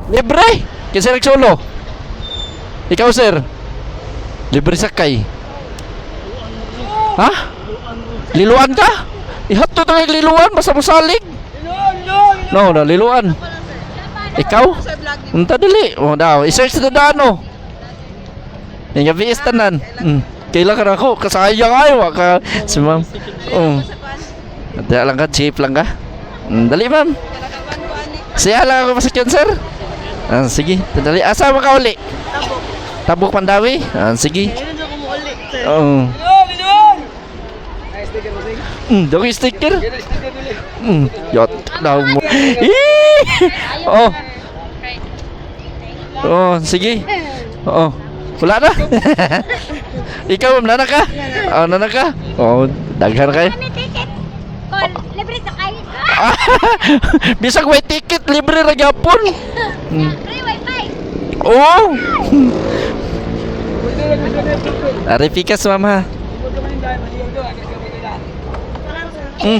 Libre! Kinsa nagsolo? Ikaw, sir? Libre sakay. Ha? Liluan ka? Ihatto to yung liluan, basta mo salig. No, liluan. Ikaw? Unta dili. Oh, daw. I-search na daan, yung gabi istanan. Kailan ka na ako? Kasayang ayaw ka. Si ma'am. Dali lang ka, cheap lang ka. Dali, ma'am. Siya lang ako masakyan, sir. Sige, dali. Asa ka uli? Tabuk Pandawi? Sige. Oo. Dami sticker. Yot daw mo. Sige. Wala na. Ikaw, nana ka? Nana ka? Daghan ka. Libre sa kayo. Bisag may ticket, libre ra gyapon. Free wifi. Arifikas, mama.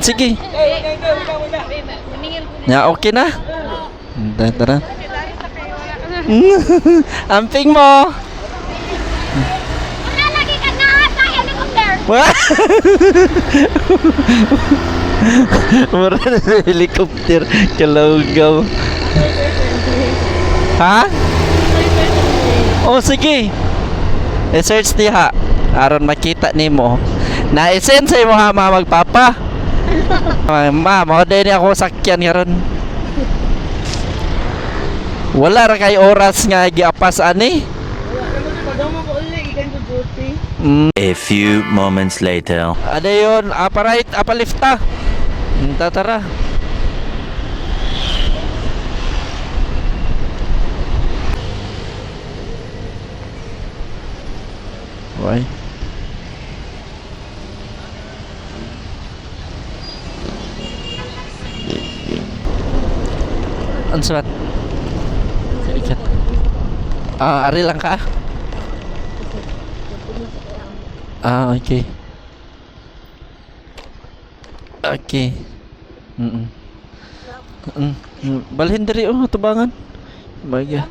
Sige. Ya, okay na. Tara. Amping mo. Wala lagi ka na sa helicopter. Mura na sa helicopter. Kalawgaw. Ha? Sige. I-search diha. Aron makita nimo. Na-send sa imo ha, magpapa. Ma, din ako sakyan karon. Wala ra kay oras nga giapas ani. A few moments later. Ada yun, apa right, apa lifta. Tara. Why? Answat. Ikat. Ari lang ka? Okay. Okay. Balhin diri tubangan. Bagya.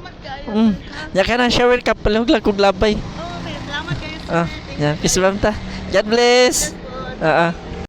Ya ka na shower ka palihog lang kog labay. Salamat kayo. Ya, peace ta. God bless.